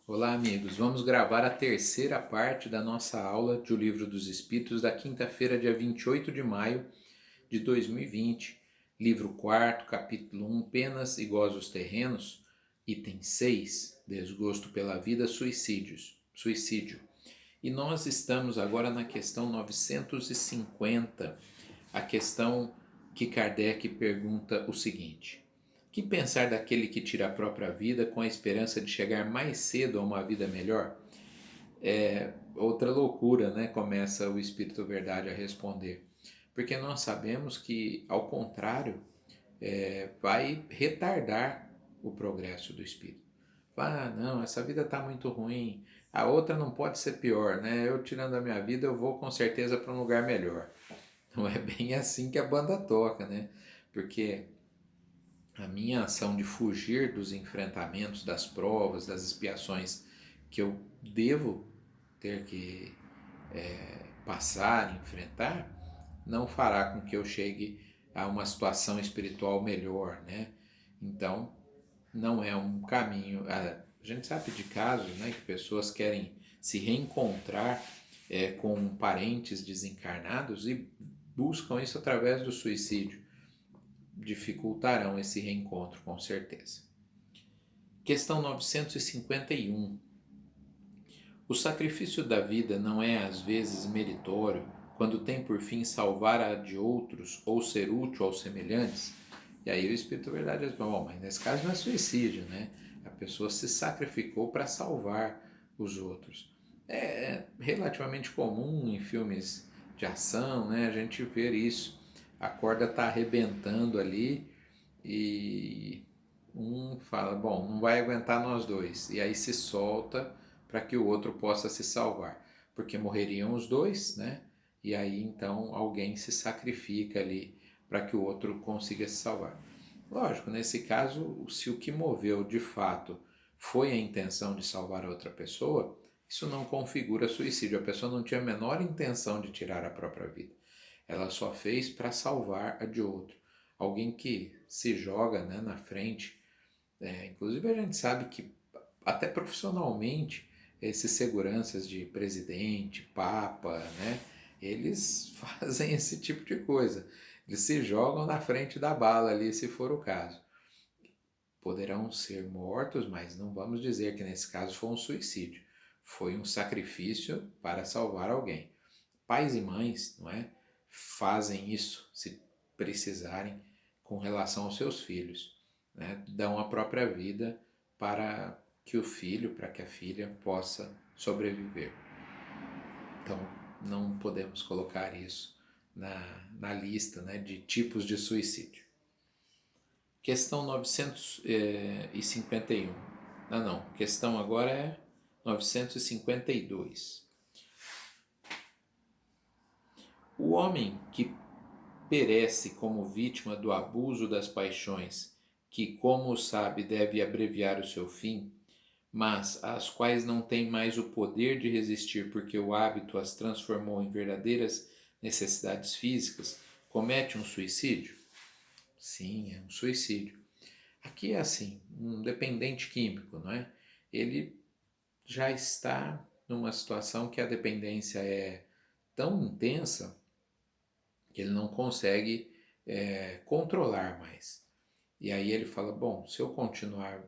Olá, amigos. Vamos gravar a terceira parte da nossa aula de O Livro dos Espíritos da quinta-feira, dia 28 de maio de 2020. Livro 4, capítulo 1, Penas e Gozos Terrenos, item 6, Desgosto pela Vida, Suicídio. E nós estamos agora na questão 950, a questão que Kardec pergunta o seguinte: que pensar daquele que tira a própria vida com a esperança de chegar mais cedo a uma vida melhor? É outra loucura, né? Começa o Espírito Verdade a responder. Porque nós sabemos que, ao contrário, vai retardar o progresso do espírito. Ah, não, essa vida está muito ruim, a outra não pode ser pior, né? Eu tirando a minha vida, eu vou com certeza para um lugar melhor. Não é bem assim que a banda toca, né? Porque a minha ação de fugir dos enfrentamentos, das provas, das expiações que eu devo ter que passar, enfrentar, não fará com que eu chegue a uma situação espiritual melhor, né? Então, não é um caminho. A gente sabe de casos, né, que pessoas querem se reencontrar com parentes desencarnados e buscam isso através do suicídio. Dificultarão esse reencontro, com certeza. Questão 951. O sacrifício da vida não é às vezes meritório quando tem por fim salvar a de outros ou ser útil aos semelhantes? E aí o Espírito Verdade diz, bom, mas nesse caso não é suicídio, né? A pessoa se sacrificou para salvar os outros. É relativamente comum em filmes de ação, né? A gente ver isso. A corda está arrebentando ali e um fala, bom, não vai aguentar nós dois. E aí se solta para que o outro possa se salvar. Porque morreriam os dois, né? E aí então alguém se sacrifica ali para que o outro consiga se salvar. Lógico, nesse caso, se o que moveu de fato foi a intenção de salvar a outra pessoa, isso não configura suicídio. A pessoa não tinha a menor intenção de tirar a própria vida. Ela só fez para salvar a de outro. Alguém que se joga, né, na frente. Inclusive a gente sabe que até profissionalmente esses seguranças de presidente, papa, né, eles fazem esse tipo de coisa. Eles se jogam na frente da bala ali, se for o caso. Poderão ser mortos, mas não vamos dizer que nesse caso foi um suicídio. Foi um sacrifício para salvar alguém. Pais e mães, não é, fazem isso se precisarem com relação aos seus filhos, né? Dão a própria vida para que o filho, para que a filha possa sobreviver. Então, não podemos colocar isso na lista, né, de tipos de suicídio. Questão 951. Ah, não. Questão agora é 952. O homem que perece como vítima do abuso das paixões, que, como sabe, deve abreviar o seu fim, mas às quais não tem mais o poder de resistir porque o hábito as transformou em verdadeiras necessidades físicas, comete um suicídio? Sim, é um suicídio. Aqui é assim, um dependente químico, não é? Ele já está numa situação que a dependência é tão intensa que ele não consegue controlar mais. E aí ele fala, bom, se eu continuar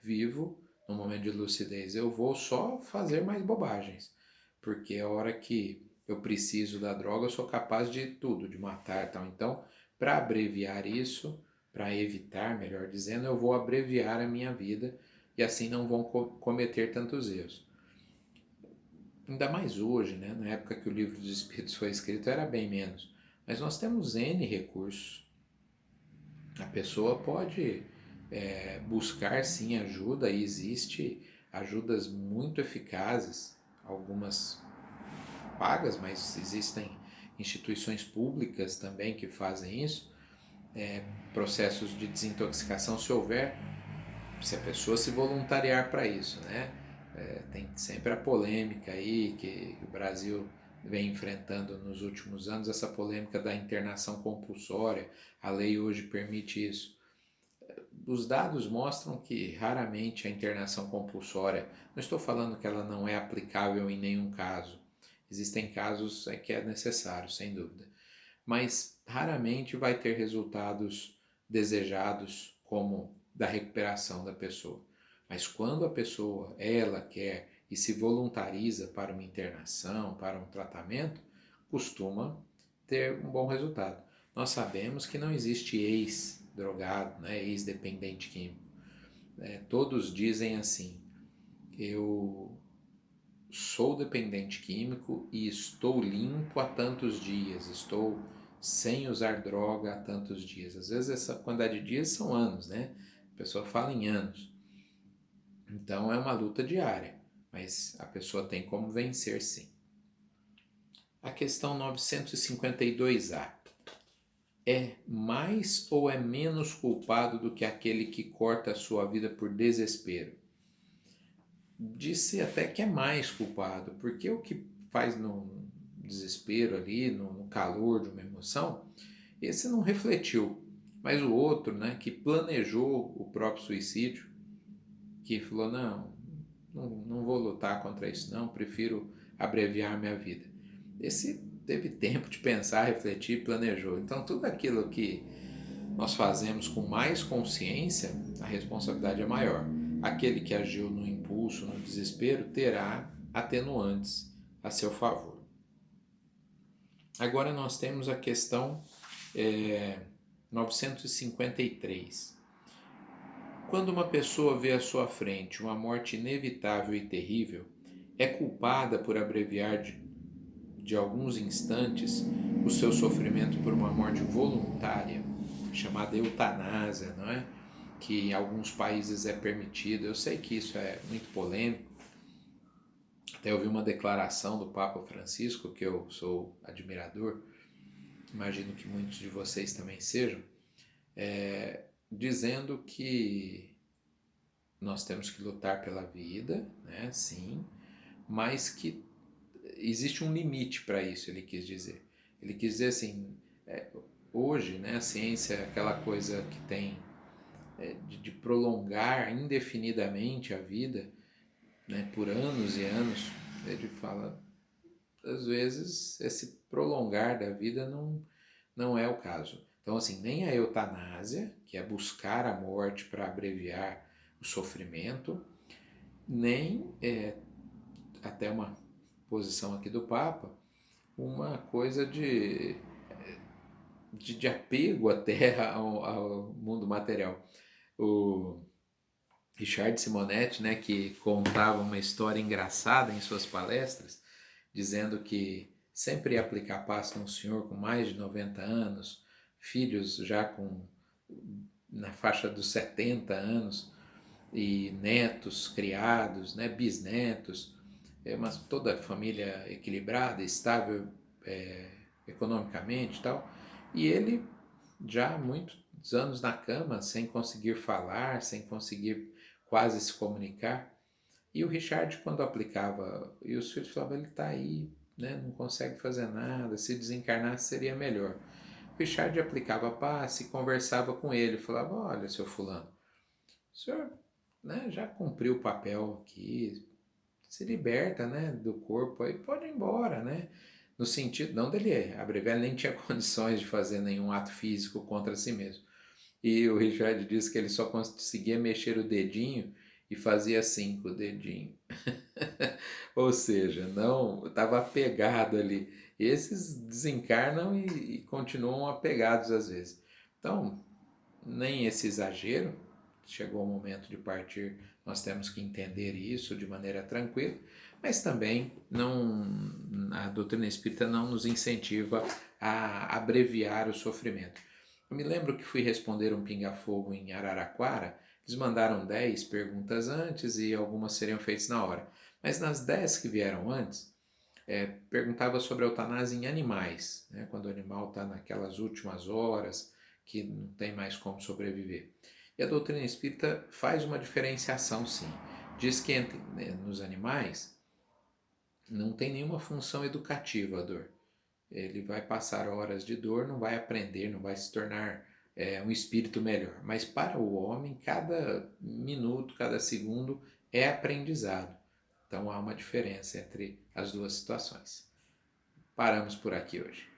vivo, no momento de lucidez, eu vou só fazer mais bobagens. Porque a hora que eu preciso da droga, eu sou capaz de tudo, de matar e tal. Então, para abreviar isso, para evitar, melhor dizendo, eu vou abreviar a minha vida e assim não vão cometer tantos erros. Ainda mais hoje, né? Na época que o Livro dos Espíritos foi escrito, era bem menos. Mas nós temos N recursos. A pessoa pode buscar sim ajuda e existe ajudas muito eficazes, algumas pagas, mas existem instituições públicas também que fazem isso, processos de desintoxicação se houver, se a pessoa se voluntariar para isso, né? Tem sempre a polêmica aí que o Brasil vem enfrentando nos últimos anos, essa polêmica da internação compulsória, a lei hoje permite isso. os dados mostram que raramente a internação compulsória, não estou falando que ela não é aplicável em nenhum caso, existem casos que é necessário, sem dúvida, mas raramente vai ter resultados desejados como da recuperação da pessoa. Mas quando a pessoa, ela quer e se voluntariza para uma internação, para um tratamento, costuma ter um bom resultado. Nós sabemos que não existe ex-drogado, né, ex-dependente químico. Todos dizem assim, eu sou dependente químico e estou limpo há tantos dias, estou sem usar droga há tantos dias. Às vezes essa quantidade de dias são anos, né? A pessoa fala em anos. Então é uma luta diária, mas a pessoa tem como vencer sim. A questão 952A. É mais ou é menos culpado do que aquele que corta a sua vida por desespero? Disse até que é mais culpado, porque o que faz no desespero ali, no calor de uma emoção, esse não refletiu. Mas o outro, né, que planejou o próprio suicídio, que falou, não vou lutar contra isso não, prefiro abreviar minha vida. Esse teve tempo de pensar, refletir, planejou. Então tudo aquilo que nós fazemos com mais consciência, a responsabilidade é maior. Aquele que agiu no impulso, no desespero, terá atenuantes a seu favor. Agora nós temos a questão 953. Quando uma pessoa vê à sua frente uma morte inevitável e terrível, é culpada por abreviar de alguns instantes o seu sofrimento por uma morte voluntária, chamada eutanásia, não é? Que em alguns países é permitido. Eu sei que isso é muito polêmico. Até ouvi uma declaração do Papa Francisco, que eu sou admirador, imagino que muitos de vocês também sejam, dizendo que nós temos que lutar pela vida, né? Sim, mas que existe um limite para isso, ele quis dizer. Ele quis dizer assim, hoje, né, a ciência é aquela coisa que tem de prolongar indefinidamente a vida, né, por anos e anos. Ele fala, às vezes, esse prolongar da vida não é o caso. Então, assim, nem a eutanásia, que é buscar a morte para abreviar o sofrimento, nem até uma posição aqui do Papa, uma coisa de apego até ao mundo material. O Richard Simonetti, né, que contava uma história engraçada em suas palestras, dizendo que sempre ia aplicar passe num senhor com mais de 90 anos, filhos já na faixa dos 70 anos, e netos criados, né, bisnetos, mas toda a família equilibrada, estável economicamente e tal. E ele já há muitos anos na cama, sem conseguir falar, sem conseguir quase se comunicar. E o Richard, quando aplicava, e os filhos falavam, ele está aí, né, não consegue fazer nada, se desencarnasse seria melhor. O Richard aplicava passe, conversava com ele, falava, olha, seu fulano, o senhor, né, já cumpriu o papel aqui, se liberta, né, do corpo, aí pode ir embora, né? No sentido, não dele abreviar, ele nem tinha condições de fazer nenhum ato físico contra si mesmo. E o Richard disse que ele só conseguia mexer o dedinho e fazia assim com o dedinho. Ou seja, não estava apegado ali. Esses desencarnam e continuam apegados às vezes. Então, nem esse exagero, chegou o momento de partir, nós temos que entender isso de maneira tranquila, mas também a doutrina espírita não nos incentiva a abreviar o sofrimento. Eu me lembro que fui responder um pinga-fogo em Araraquara, eles mandaram 10 perguntas antes e algumas seriam feitas na hora. Mas nas 10 que vieram antes, perguntava sobre a eutanásia em animais, né, quando o animal está naquelas últimas horas, que não tem mais como sobreviver. E a doutrina espírita faz uma diferenciação, sim. Diz que nos animais não tem nenhuma função educativa a dor. Ele vai passar horas de dor, não vai aprender, não vai se tornar um espírito melhor. Mas para o homem, cada minuto, cada segundo é aprendizado. Então há uma diferença entre as duas situações. Paramos por aqui hoje.